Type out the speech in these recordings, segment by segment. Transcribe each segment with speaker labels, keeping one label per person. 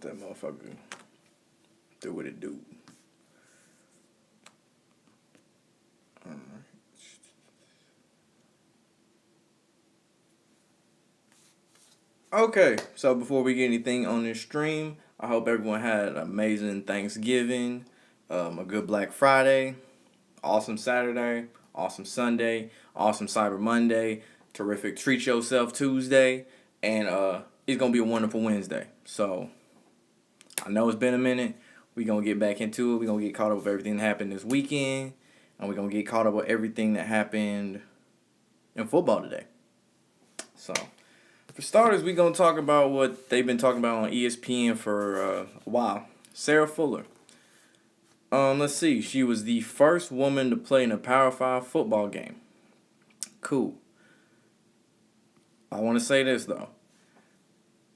Speaker 1: Let that motherfucker do what it do. Alright. Okay, so before we get anything on this stream, I hope everyone had an amazing Thanksgiving, a good Black Friday, awesome Saturday, awesome Sunday, awesome Cyber Monday, terrific Treat Yourself Tuesday, and it's gonna be a wonderful Wednesday. So I know it's been a minute. We're gonna get back into it. We're gonna get caught up with everything that happened this weekend, and we're gonna get caught up with everything that happened in football today. So for starters, we're going to talk about what they've been talking about on ESPN for a while. Sarah Fuller. Let's see. She was the first woman to play in a Power 5 football game. Cool. I want to say this, though.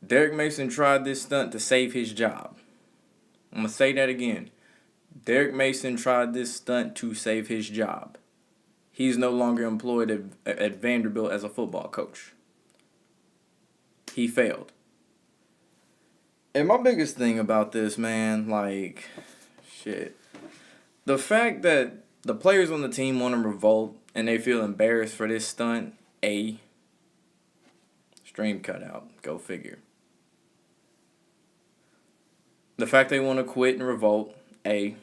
Speaker 1: Derek Mason tried this stunt to save his job. I'm going to say that again. Derek Mason tried this stunt to save his job. He's no longer employed at Vanderbilt as a football coach. He failed. And my biggest thing about this, man, like, shit. The fact that the players on the team want to revolt and they feel embarrassed for this stunt, stream cut out. Go figure. The fact they want to quit and revolt, The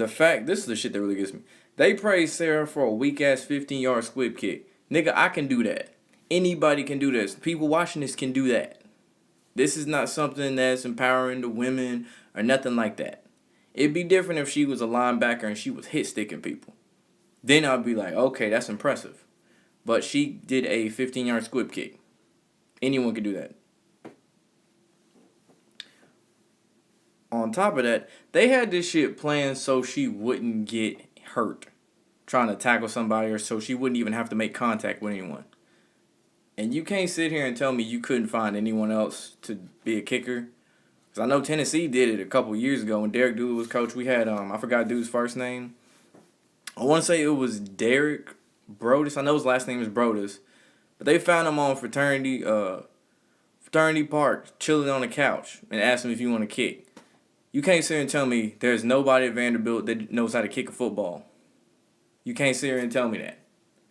Speaker 1: fact, this is the shit that really gets me. They praised Sarah for a weak-ass 15-yard squib kick. Nigga, I can do that. Anybody can do this. People watching this can do that. This is not something that's empowering the women or nothing like that. It'd be different if she was a linebacker and she was hit-sticking people. Then I'd be like, okay, that's impressive. But she did a 15-yard squib kick. Anyone can do that. On top of that, they had this shit planned so she wouldn't get hurt trying to tackle somebody, or so she wouldn't even have to make contact with anyone. And you can't sit here and tell me you couldn't find anyone else to be a kicker. Because I know Tennessee did it a couple years ago when Derek Dooley was coach. We had, I forgot dude's first name. I want to say it was Derek Brodus. I know his last name is Brodus. But they found him on Fraternity Park chilling on the couch and asked him if you want to kick. You can't sit here and tell me there's nobody at Vanderbilt that knows how to kick a football. You can't sit here and tell me that.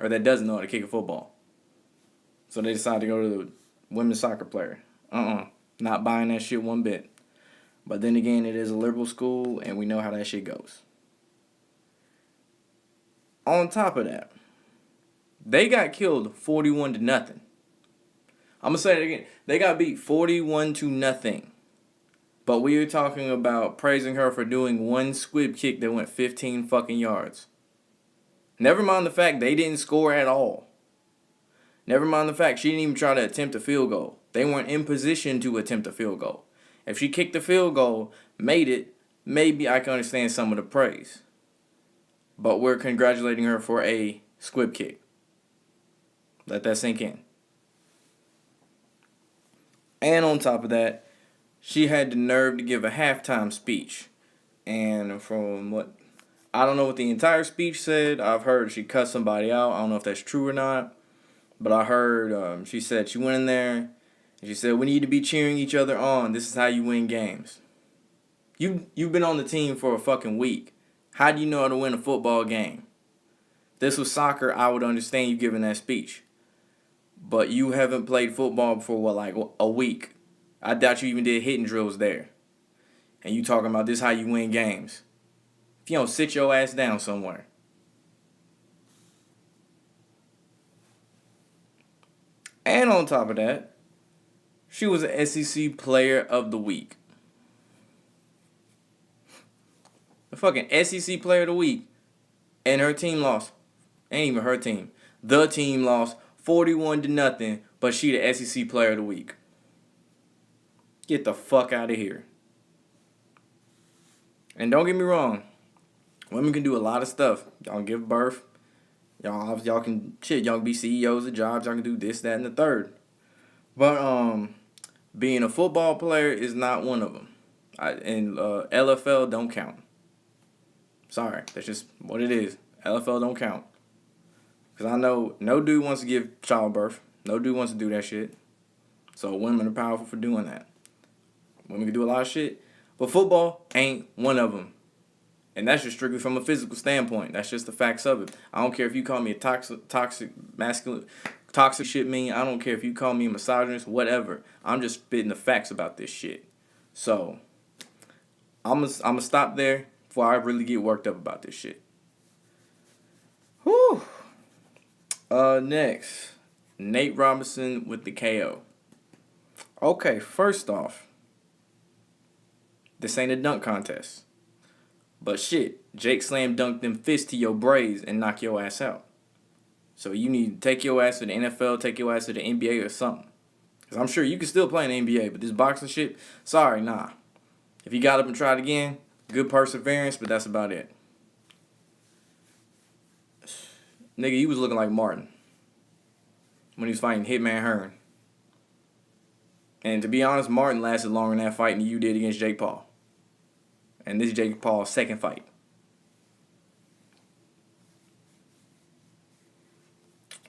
Speaker 1: Or that doesn't know how to kick a football. So they decided to go to the women's soccer player. Not buying that shit one bit. But then again, it is a liberal school, and we know how that shit goes. On top of that, they got killed 41-0. I'm going to say it again. They got beat 41-0. But we are talking about praising her for doing one squib kick that went 15 fucking yards. Never mind the fact they didn't score at all. Never mind the fact she didn't even try to attempt a field goal. They weren't in position to attempt a field goal. If she kicked the field goal, made it, maybe I can understand some of the praise. But we're congratulating her for a squib kick. Let that sink in. And on top of that, she had the nerve to give a halftime speech. And from what, I don't know what the entire speech said. I've heard she cussed somebody out. I don't know if that's true or not. But I heard she said she went in there and she said, we need to be cheering each other on. This is how you win games. You've been on the team for a fucking week. How do you know how to win a football game? If this was soccer, I would understand you giving that speech. But you haven't played football for, like a week. I doubt you even did hitting drills there. And you talking about this how you win games. If you don't sit your ass down somewhere. And on top of that, she was an SEC Player of the Week. The fucking SEC Player of the Week. And her team lost. Ain't even her team. The team lost 41-0, but she the SEC Player of the Week. Get the fuck out of here. And don't get me wrong. Women can do a lot of stuff. Y'all can give birth. Y'all can be CEOs of jobs. Y'all can do this, that, and the third. But being a football player is not one of them. And LFL don't count. Sorry, that's just what it is. LFL don't count. Because I know no dude wants to give childbirth. No dude wants to do that shit. So women are powerful for doing that. Women can do a lot of shit. But football ain't one of them. And that's just strictly from a physical standpoint. That's just the facts of it. I don't care if you call me a toxic masculine, toxic shit mean. I don't care if you call me a misogynist, whatever. I'm just spitting the facts about this shit. So, I'm gonna stop there before I really get worked up about this shit. Whew. Next, Nate Robinson with the KO. Okay, first off, this ain't a dunk contest. But shit, Jake slam dunked them fists to your braids and knock your ass out. So you need to take your ass to the NFL, take your ass to the NBA or something. Because I'm sure you can still play in the NBA, but this boxing shit, sorry, nah. If you got up and tried again, good perseverance, but that's about it. Nigga, you was looking like Martin when he was fighting Hitman Hearn. And to be honest, Martin lasted longer in that fight than you did against Jake Paul. And this is Jake Paul's second fight.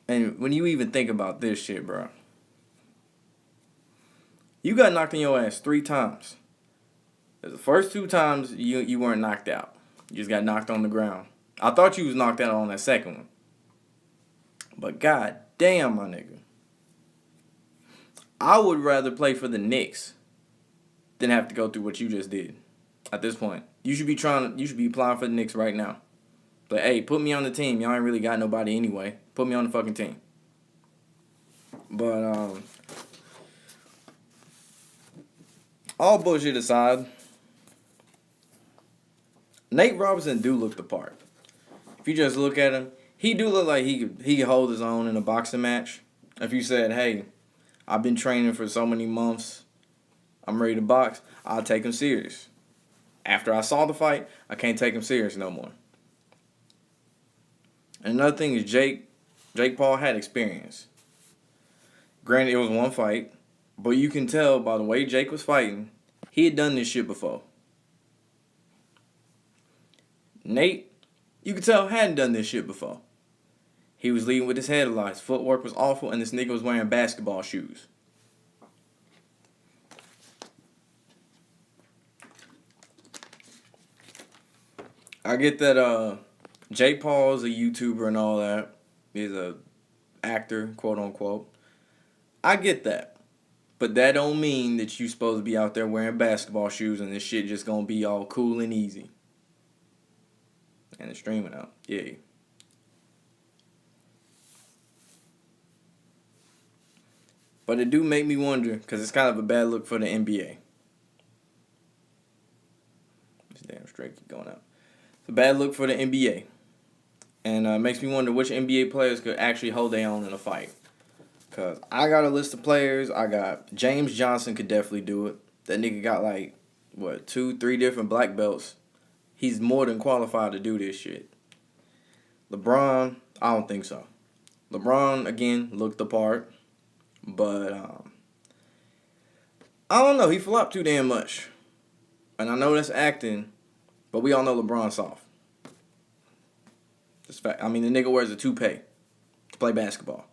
Speaker 1: And when you even think about this shit, bro. You got knocked in your ass 3 times. The first 2 times, you weren't knocked out. You just got knocked on the ground. I thought you was knocked out on that second one. But god damn, my nigga. I would rather play for the Knicks than have to go through what you just did. At this point, you should be applying for the Knicks right now. But hey, put me on the team. Y'all ain't really got nobody anyway. Put me on the fucking team. But all bullshit aside, Nate Robinson do look the part. If you just look at him, he do look like he could hold his own in a boxing match. If you said, hey, I've been training for so many months, I'm ready to box, I'll take him serious. After I saw the fight, I can't take him serious no more. And another thing is Jake Paul had experience. Granted, it was one fight, but you can tell by the way Jake was fighting, he had done this shit before. Nate, you could tell, hadn't done this shit before. He was leading with his head a lot. His footwork was awful, and this nigga was wearing basketball shoes. I get that Jake Paul is a YouTuber and all that. He's a actor, quote unquote. I get that. But that don't mean that you supposed to be out there wearing basketball shoes and this shit just gonna be all cool and easy. And it's streaming out. Yeah. But it do make me wonder, because it's kind of a bad look for the NBA. This damn straight keep going out. It's a bad look for the NBA. And it makes me wonder which NBA players could actually hold their own in a fight. Because I got a list of players. I got James Johnson could definitely do it. That nigga got 2, 3 different black belts. He's more than qualified to do this shit. LeBron, I don't think so. LeBron, again, looked the part. But, I don't know. He flopped too damn much. And I know that's acting, but we all know LeBron's soft. That's fact. I mean, the nigga wears a toupee to play basketball.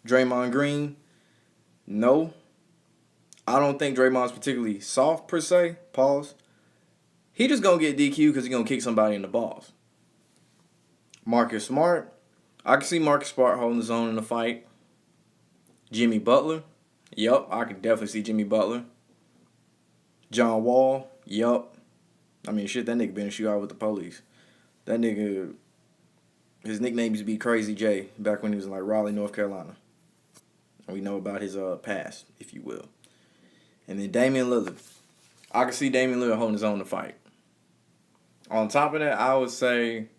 Speaker 1: Draymond Green, no. I don't think Draymond's particularly soft, per se. Pause. He just gonna get DQ because he gonna kick somebody in the balls. Marcus Smart, I can see Marcus Smart holding his own in the fight. Jimmy Butler, yup, I can definitely see Jimmy Butler. John Wall, yup. I mean, shit, that nigga been in a shootout with the police. That nigga, his nickname used to be Crazy J back when he was in Raleigh, North Carolina. And we know about his past, if you will. And then Damian Lillard. I can see Damian Lillard holding his own in the fight. On top of that, I would say,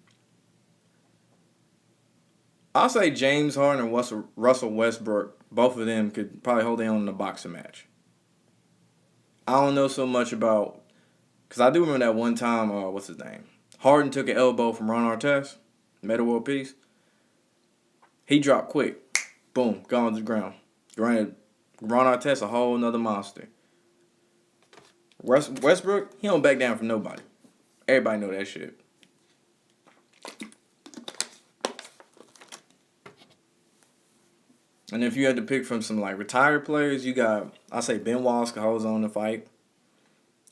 Speaker 1: I'll say James Harden and Russell Westbrook, both of them could probably hold their own in a boxing match. I don't know so much about, because I do remember that one time, what's his name? Harden took an elbow from Ron Artest, Meta World Peace. He dropped quick. Boom, gone to the ground. Granted, Ron Artest a whole nother monster. Westbrook, he don't back down from nobody. Everybody know that shit. And if you had to pick from some like retired players, you got I say Ben Wallace could hold his own in the fight.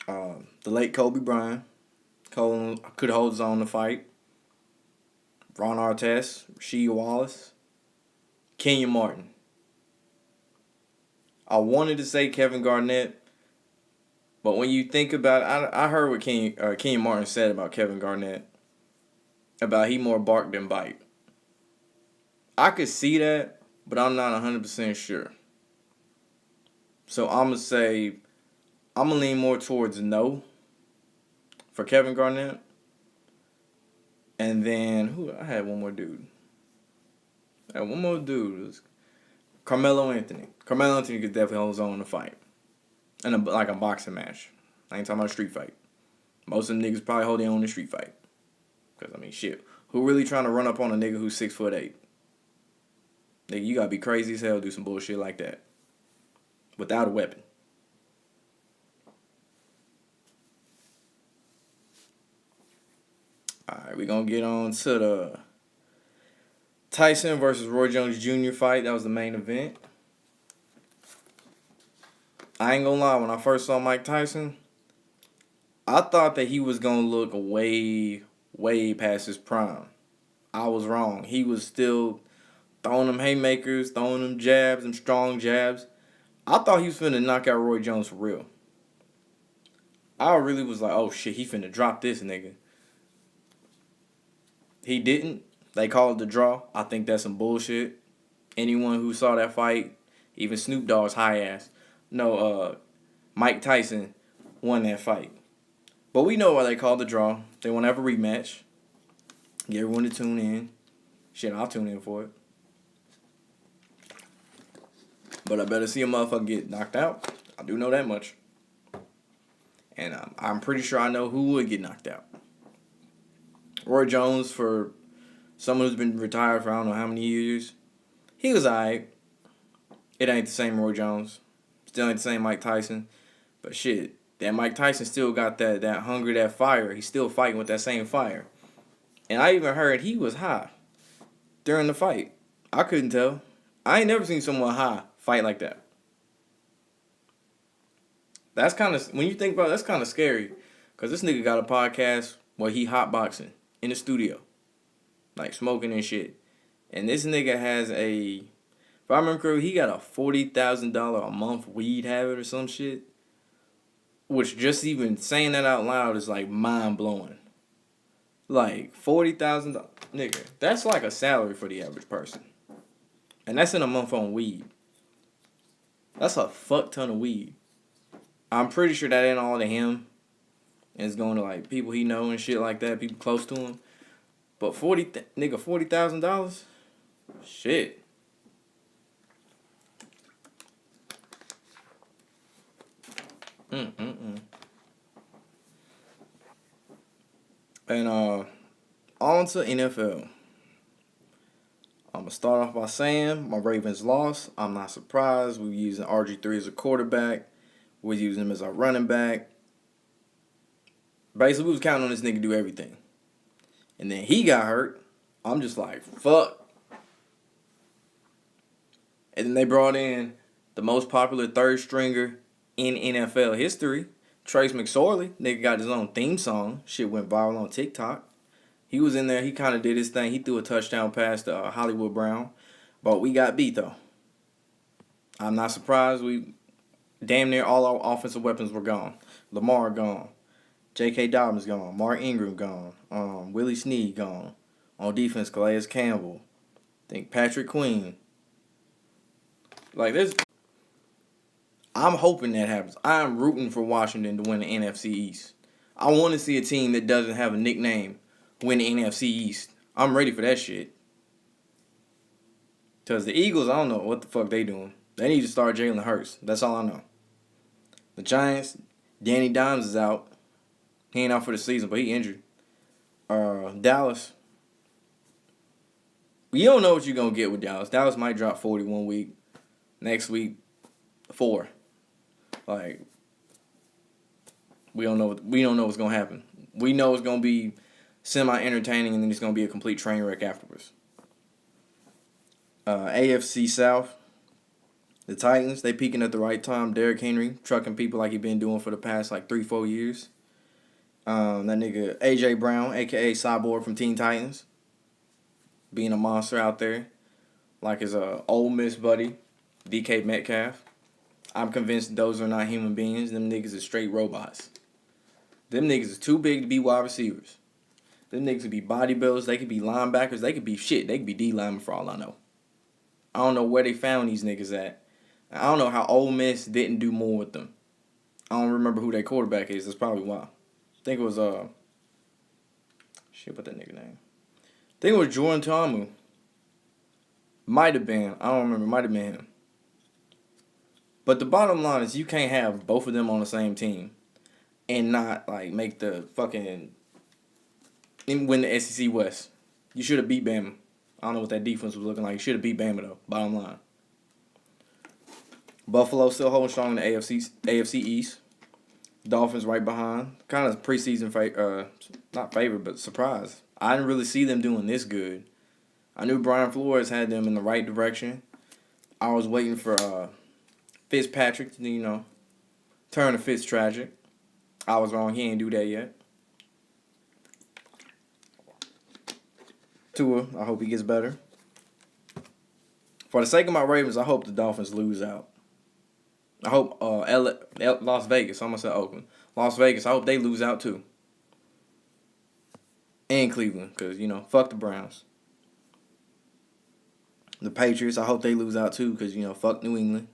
Speaker 1: The late Kobe Bryant could hold his own in the fight. Ron Artest, Rasheed Wallace, Kenyon Martin. I wanted to say Kevin Garnett, but when you think about it, I heard what Kenyon Martin said about Kevin Garnett, about he more bark than bite. I could see that, but I'm not 100% sure. So I'm going to say, I'm going to lean more towards no for Kevin Garnett. And then, I had one more dude. It was Carmelo Anthony. Carmelo Anthony could definitely hold his own in a fight. And like a boxing match. I ain't talking about a street fight. Most of them niggas probably hold their own in a street fight. Because, I mean, shit. Who really trying to run up on a nigga who's 6'8"? Nigga, you gotta be crazy as hell to do some bullshit like that. Without a weapon. Alright, we gonna get on to the Tyson versus Roy Jones Jr. fight. That was the main event. I ain't gonna lie, when I first saw Mike Tyson, I thought that he was gonna look way, way past his prime. I was wrong. He was still throwing them haymakers, throwing them jabs, them strong jabs. I thought he was finna knock out Roy Jones for real. I really was like, oh shit, he finna drop this nigga. He didn't. They called it the draw. I think that's some bullshit. Anyone who saw that fight, even Snoop Dogg's high ass, Mike Tyson won that fight. But we know why they called the draw. They want to have a rematch. Get everyone to tune in. Shit, I'll tune in for it. But I better see a motherfucker get knocked out. I do know that much. And I'm pretty sure I know who would get knocked out. Roy Jones, for someone who's been retired for I don't know how many years, he was alright. It ain't the same Roy Jones. Still ain't the same Mike Tyson. But shit, that Mike Tyson still got that hunger, that fire. He's still fighting with that same fire. And I even heard he was high during the fight. I couldn't tell. I ain't never seen someone high fight like that. That's kind of, when you think about it, that's kind of scary. Because this nigga got a podcast where he hotboxing in the studio. Like smoking and shit. And this nigga has if I remember correctly, he got a $40,000 a month weed habit or some shit. Which just even saying that out loud is like mind blowing. Like $40,000, nigga. That's like a salary for the average person. And that's in a month on weed. That's a fuck ton of weed. I'm pretty sure that ain't all to him. And it's going to like people he know and shit like that, people close to him. But $40,000? Shit. And on to NFL. I'm going to start off by saying my Ravens lost. I'm not surprised. We're using RG3 as a quarterback. We're using him as our running back. Basically, we was counting on this nigga to do everything. And then he got hurt. I'm just like, fuck. And then they brought in the most popular third stringer in NFL history, Trace McSorley. Nigga got his own theme song. Shit went viral on TikTok. He was in there. He kind of did his thing. He threw a touchdown pass to Hollywood Brown. But we got beat, though. I'm not surprised. We damn near all our offensive weapons were gone. Lamar gone. J.K. Dobbins gone. Mark Ingram gone. Willie Snead gone. On defense, Calais Campbell. I think Patrick Queen. Like, this. I'm hoping that happens. I'm rooting for Washington to win the NFC East. I want to see a team that doesn't have a nickname win the NFC East. I'm ready for that shit. Because the Eagles, I don't know what the fuck they doing. They need to start Jalen Hurts. That's all I know. The Giants, Danny Dimes is out. He ain't out for the season, but he injured. Dallas. You don't know what you're going to get with Dallas. Dallas might drop 40 one week. Next week, 4. Like, we don't know what's going to happen. We know it's going to be semi-entertaining, and then it's going to be a complete train wreck afterwards. AFC South. The Titans, they peaking at the right time. Derrick Henry trucking people like he been doing for the past like 3-4 years. That nigga AJ Brown, aka Cyborg from Teen Titans, being a monster out there, like his Ole Miss buddy, DK Metcalf. I'm convinced those are not human beings. Them niggas are straight robots. Them niggas is too big to be wide receivers. Them niggas could be bodybuilders. They could be linebackers. They could be shit. They could be D linemen for all I know. I don't know where they found these niggas at. I don't know how Ole Miss didn't do more with them. I don't remember who their quarterback is. That's probably why. I think it was shit, what that nigga name? I think it was Jordan Ta'amu. Might have been. I don't remember. Might have been him. But the bottom line is you can't have both of them on the same team and not like make the fucking win the SEC West. You should have beat Bama. I don't know what that defense was looking like. You should have beat Bama though. Bottom line. Buffalo still holding strong in the AFC East. Dolphins right behind. Kind of preseason not favorite, but surprise. I didn't really see them doing this good. I knew Brian Flores had them in the right direction. I was waiting for Fitzpatrick to, turn to Fitztragic. I was wrong. He ain't do that yet. Tua, I hope he gets better. For the sake of my Ravens, I hope the Dolphins lose out. I hope Las Vegas, I'm going to say Oakland. Las Vegas, I hope they lose out too. And Cleveland, because, fuck the Browns. The Patriots, I hope they lose out too, because, fuck New England.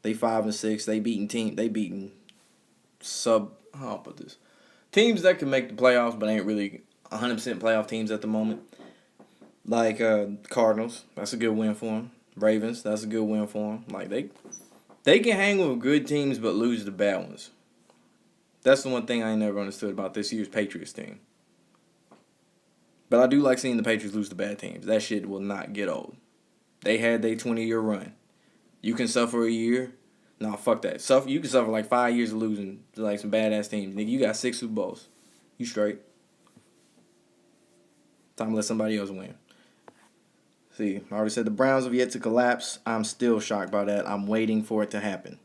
Speaker 1: They 5-6. They beating how I'll put this. Teams that can make the playoffs, but ain't really 100% playoff teams at the moment. Like Cardinals, that's a good win for them. Ravens, that's a good win for them. Like they can hang with good teams, but lose the bad ones. That's the one thing I ain't never understood about this year's Patriots team. But I do like seeing the Patriots lose to bad teams. That shit will not get old. They had their 20-year run. You can suffer a year. Nah, fuck that. You can suffer like 5 years of losing to like some badass teams. Nigga, you got 6 Super Bowls. You straight. Time to let somebody else win. See, I already said the Browns have yet to collapse. I'm still shocked by that. I'm waiting for it to happen.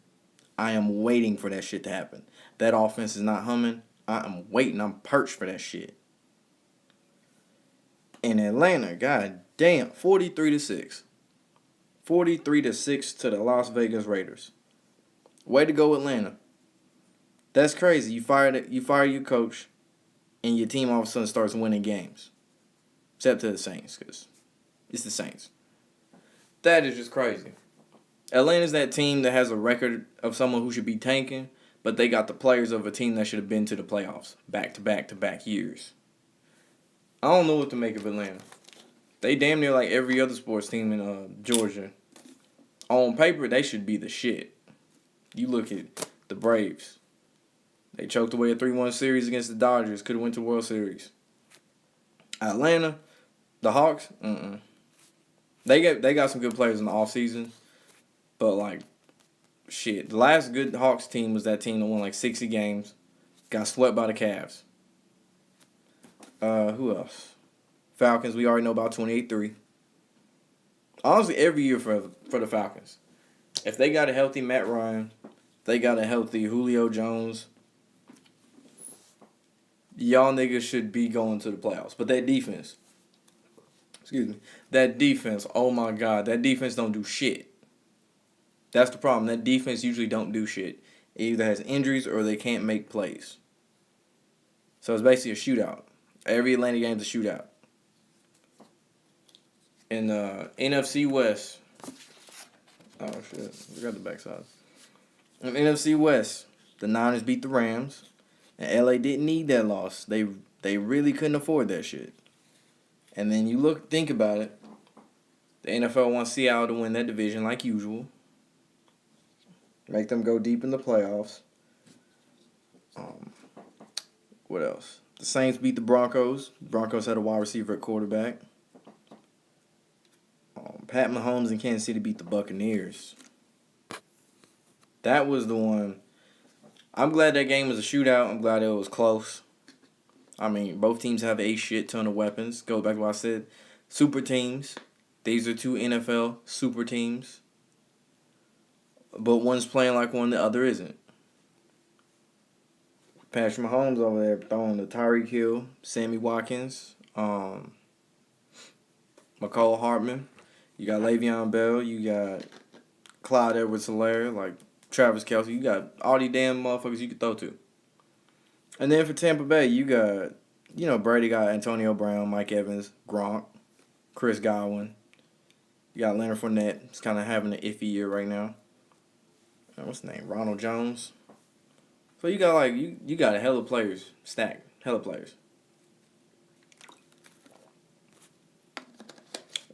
Speaker 1: I am waiting for that shit to happen. That offense is not humming. I am waiting. I'm perched for that shit. In Atlanta, god damn, 43-6. 43-6 to the Las Vegas Raiders. Way to go, Atlanta. That's crazy. You fire your coach, and your team all of a sudden starts winning games. Except to the Saints, because it's the Saints. That is just crazy. Atlanta's that team that has a record of someone who should be tanking, but they got the players of a team that should have been to the playoffs back-to-back years. I don't know what to make of Atlanta. They damn near like every other sports team in Georgia. On paper, they should be the shit. You look at the Braves. They choked away a 3-1 series against the Dodgers. Could have went to World Series. Atlanta, the Hawks, They got some good players in the offseason. But, like, shit. The last good Hawks team was that team that won, like, 60 games. Got swept by the Cavs. Who else? Falcons, we already know about 28-3. Honestly, every year for the Falcons. If they got a healthy Matt Ryan, they got a healthy Julio Jones, y'all niggas should be going to the playoffs. But that defense, oh my God, that defense don't do shit. That's the problem. That defense usually don't do shit. It either has injuries or they can't make plays. So it's basically a shootout. Every Atlanta game's a shootout. In NFC West, oh shit, we got the backside. In NFC West, the Niners beat the Rams, and LA didn't need that loss. They really couldn't afford that shit. And then think about it. The NFL wants Seattle to win that division like usual. Make them go deep in the playoffs. What else? The Saints beat the Broncos. Broncos had a wide receiver at quarterback. Pat Mahomes and Kansas City beat the Buccaneers. That was the one. I'm glad that game was a shootout. I'm glad it was close. I mean, both teams have a shit ton of weapons. Go back to what I said. Super teams. These are two NFL super teams. but one's playing like one, the other isn't. Patrick Mahomes over there throwing to Tyreek Hill, Sammy Watkins, McCall Hartman. You got Le'Veon Bell. You got Clyde Edwards-Helaire, like Travis Kelce. You got all these damn motherfuckers you could throw to. And then for Tampa Bay, you got, Brady got Antonio Brown, Mike Evans, Gronk, Chris Godwin. You got Leonard Fournette. He's kind of having an iffy year right now. What's his name? Ronald Jones. So you got you got a hell of players stacked. Hella players.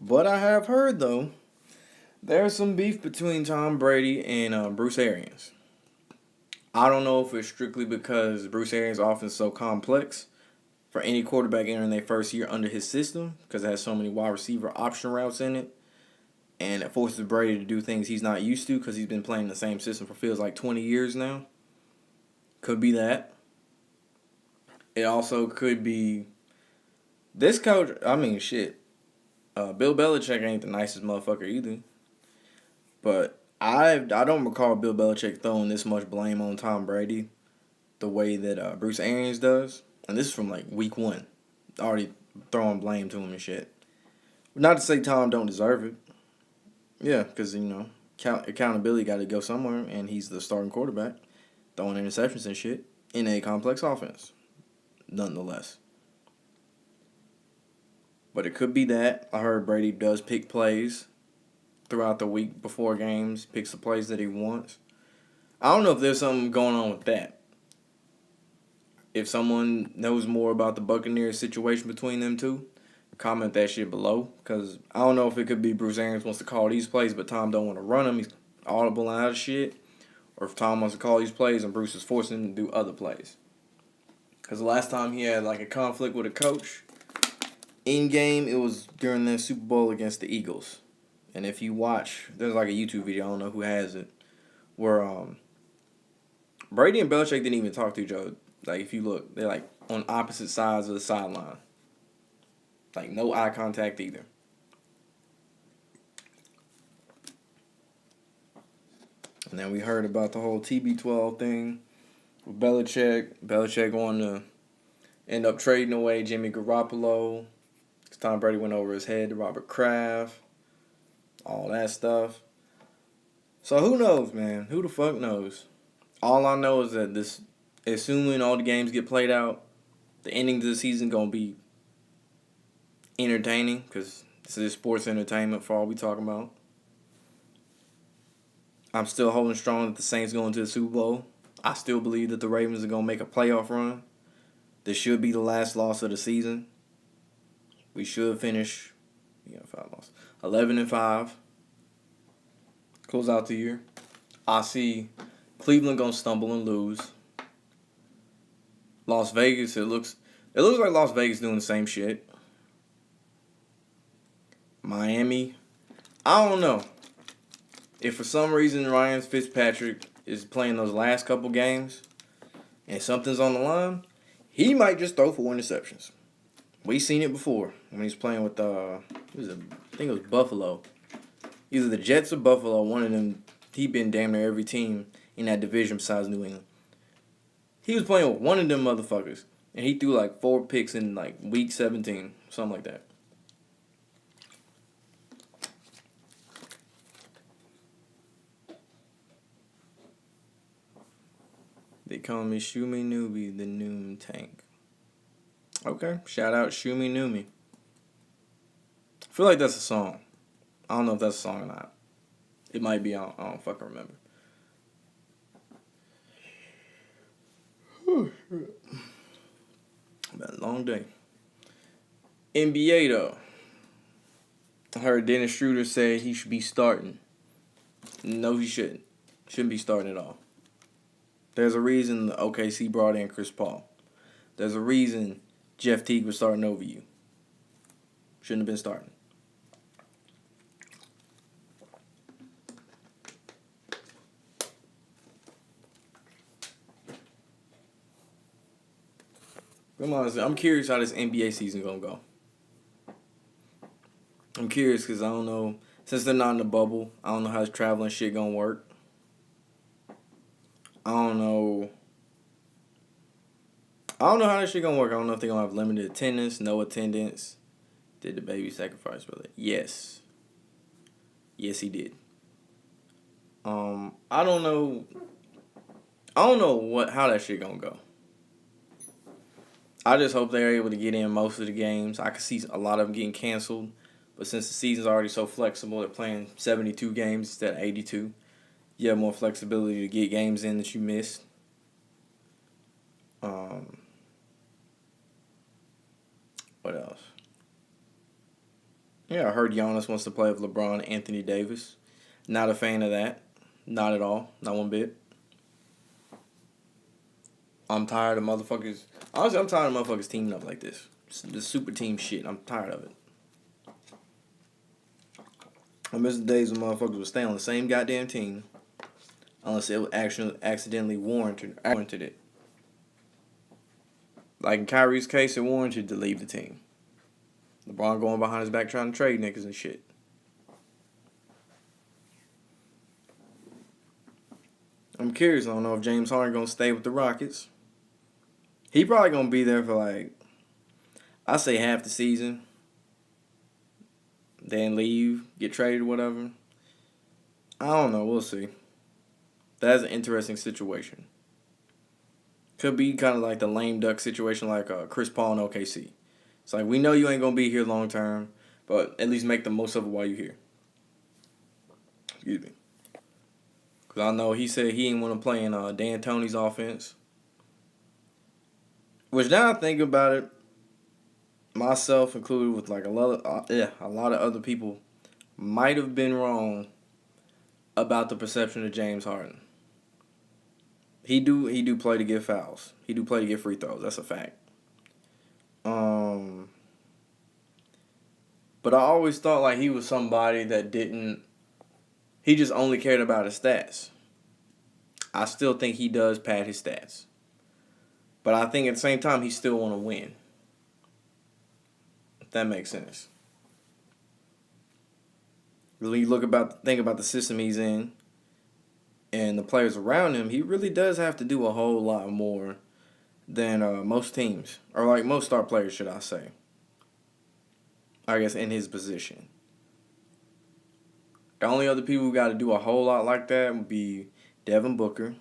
Speaker 1: But I have heard, though, there's some beef between Tom Brady and Bruce Arians. I don't know if it's strictly because Bruce Arians' offense is so complex for any quarterback entering their first year under his system, because it has so many wide receiver option routes in it, and it forces Brady to do things he's not used to because he's been playing the same system for feels like 20 years now. Could be that. It also could be this coach. I mean, shit. Bill Belichick ain't the nicest motherfucker either. But I don't recall Bill Belichick throwing this much blame on Tom Brady the way that Bruce Arians does. And this is from like week 1. Already throwing blame to him and shit. Not to say Tom don't deserve it. Yeah, because, accountability got to go somewhere, and he's the starting quarterback. Throwing interceptions and shit in a complex offense. Nonetheless. But it could be that. I heard Brady does pick plays throughout the week before games, picks the plays that he wants. I don't know if there's something going on with that. If someone knows more about the Buccaneers situation between them two, comment that shit below. Because I don't know if it could be Bruce Arians wants to call these plays, but Tom don't want to run them. He's audible out of shit. Or if Tom wants to call these plays and Bruce is forcing him to do other plays. Because the last time he had like a conflict with a coach in game, it was during the Super Bowl against the Eagles. And if you watch, there's like a YouTube video, I don't know who has it, where Brady and Belichick didn't even talk to each other. Like, if you look, they're like on opposite sides of the sideline. Like, no eye contact either. And then we heard about the whole TB12 thing with Belichick. Belichick wanted to end up trading away Jimmy Garoppolo. Because Tom Brady went over his head to Robert Kraft. All that stuff. So who knows, man? Who the fuck knows? All I know is that this, assuming all the games get played out, the ending of the season going to be entertaining. Because this is sports entertainment for all we talking about. I'm still holding strong that the Saints going to the Super Bowl. I still believe that the Ravens are going to make a playoff run. This should be the last loss of the season. We should finish 11-5. Close out the year. I see Cleveland going to stumble and lose. Las Vegas, it looks like Las Vegas doing the same shit. Miami, I don't know. If for some reason Ryan Fitzpatrick is playing those last couple games and something's on the line, he might just throw 4 interceptions. We've seen it before when he's playing with I think it was Buffalo. Either the Jets or Buffalo, one of them. He'd been damn near every team in that division besides New England. He was playing with one of them motherfuckers, and he threw like 4 picks in like week 17, something like that. They call me Shumi Newbie, the Noom Tank. Okay, shout out Shumi Newbie. I feel like that's a song. I don't know if that's a song or not. It might be. I don't fucking remember. Been a long day. NBA though. I heard Dennis Schroeder say he should be starting. No, he shouldn't. Shouldn't be starting at all. There's a reason the OKC brought in Chris Paul. There's a reason Jeff Teague was starting over you. Shouldn't have been starting. Come on, I'm curious how this NBA season gonna go. I'm curious because I don't know. Since they're not in the bubble, I don't know how this traveling shit gonna work. I don't know. I don't know how this shit gonna work. I don't know if they're gonna have limited attendance, no attendance. Did the baby sacrifice really? Yes. Yes, he did. I don't know. I don't know how that shit gonna go. I just hope they're able to get in most of the games. I could see a lot of them getting canceled, but since the season's already so flexible, they're playing 72 games instead of 82. You have more flexibility to get games in that you missed. Um, what else? Yeah, I heard Giannis wants to play with LeBron and Anthony Davis. Not a fan of that. Not at all. Not one bit. I'm tired of motherfuckers. Honestly, I'm tired of motherfuckers teaming up like this. The super team shit. I'm tired of it. I miss the days when motherfuckers would stay on the same goddamn team unless it would actually accidentally warranted it. Like in Kyrie's case, it warranted to leave the team. LeBron going behind his back trying to trade niggas and shit. I'm curious. I don't know if James Harden gonna stay with the Rockets. He probably gonna be there for like, I say half the season. Then leave, get traded, whatever. I don't know. We'll see. That's an interesting situation. Could be kind of like the lame duck situation, like Chris Paul and OKC. It's like we know you ain't gonna be here long term, but at least make the most of it while you're here. Excuse me. Cause I know he said he didn't want to play in Dan Tony's offense. Which now I think about it, myself included, with like a lot of other people, might have been wrong about the perception of James Harden. He do play to get fouls. He do play to get free throws. That's a fact. But I always thought like he was somebody that didn't. He just only cared about his stats. I still think he does pad his stats. But I think at the same time he still want to win. If that makes sense. When you think about the system he's in and the players around him, he really does have to do a whole lot more than most teams, or like most star players, should I say. I guess in his position. The only other people who got to do a whole lot like that would be Devin Booker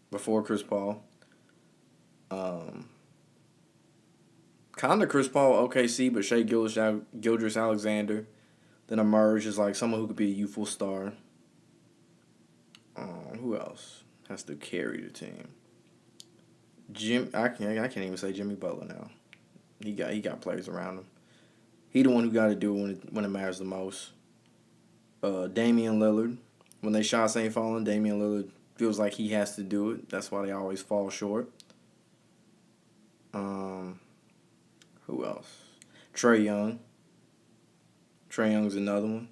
Speaker 1: before Chris Paul. Kind of Chris Paul, OKC, but Shai Gilgeous-Alexander then emerged as like someone who could be a youthful star. Who else has to carry the team? I can't even say Jimmy Butler now. He got players around him. He the one who got to do it when it matters the most. Damian Lillard, when they shots ain't falling, Damian Lillard feels like he has to do it. That's why they always fall short. Who else? Trae Young. Trae Young's another one.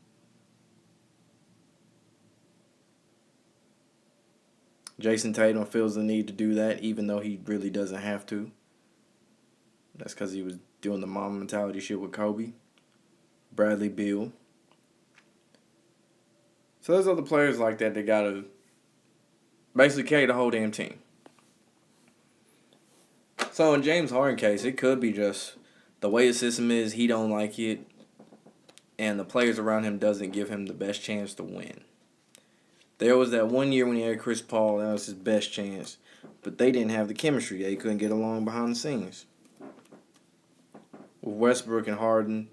Speaker 1: Jason Tatum feels the need to do that, even though he really doesn't have to. That's because he was doing the mom mentality shit with Kobe. Bradley Beal. So there's other players like that got to basically carry the whole damn team. So in James Harden case, it could be just the way the system is, he don't like it, and the players around him doesn't give him the best chance to win. There was that one year when he had Chris Paul, that was his best chance, but they didn't have the chemistry. They couldn't get along behind the scenes. With Westbrook and Harden,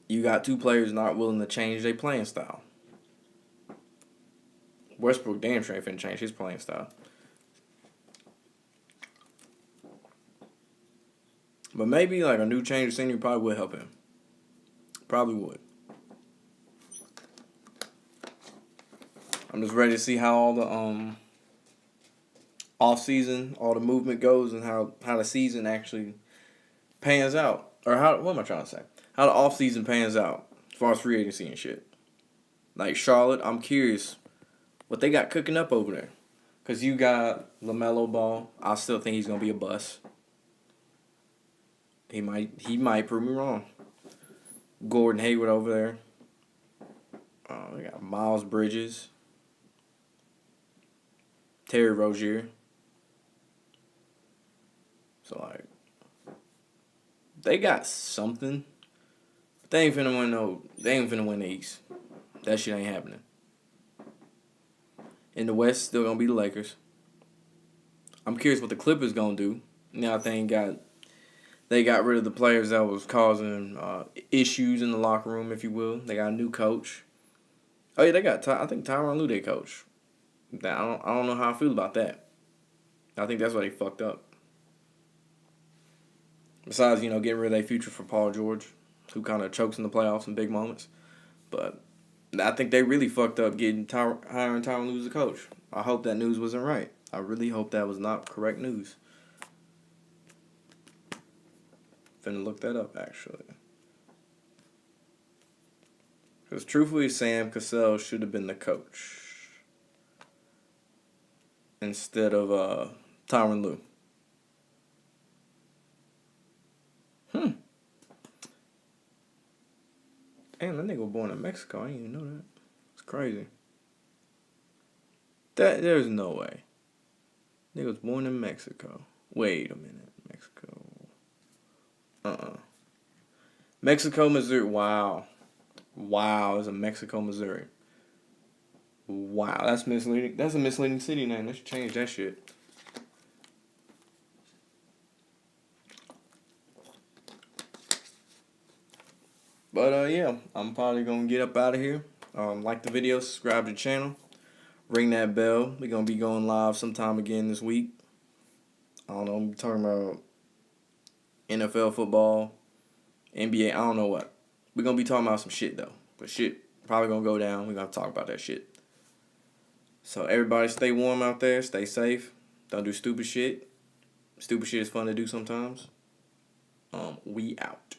Speaker 1: you got two players not willing to change their playing style. Westbrook damn sure ain't finna change his playing style. But maybe like a new change of scenery probably would help him. Probably would. I'm just ready to see how all the off season, all the movement goes, and how the season actually pans out. Or what am I trying to say? How the off season pans out as far as free agency and shit. Like Charlotte, I'm curious what they got cooking up over there. Cause you got LaMelo Ball. I still think he's gonna be a bust. He might prove me wrong. Gordon Hayward over there. We got Miles Bridges. Terry Rozier. So like, they got something. But they ain't finna win no. They ain't finna win the East. That shit ain't happening. In the West, still gonna be the Lakers. I'm curious what the Clippers gonna do. Now they got rid of the players that was causing issues in the locker room, if you will. They got a new coach. Oh yeah, they got I think Tyronn Lue their coach. I don't know how I feel about that. I think that's why they fucked up. Besides, getting rid of their future for Paul George, who kind of chokes in the playoffs in big moments. But I think they really fucked up hiring Tyronn Lue as a coach. I hope that news wasn't right. I really hope that was not correct news. Finna look that up, actually. Because truthfully, Sam Cassell should have been the coach instead of Tyronn Lue. Damn, that nigga was born in Mexico. I didn't even know that. It's crazy. There's no way. Nigga was born in Mexico. Wait a minute. Mexico. Mexico, Missouri. Wow. It's a Mexico, Missouri. Wow, that's misleading. That's a misleading city name. Let's change that shit. But yeah, I'm probably gonna get up out of here. Like the video, subscribe to the channel, ring that bell. We're gonna be going live sometime again this week. I don't know. I'm talking about NFL football, NBA. I don't know what. We're gonna be talking about some shit though. But shit probably gonna go down. We're gonna talk about that shit. So everybody stay warm out there. Stay safe. Don't do stupid shit. Stupid shit is fun to do sometimes. We out.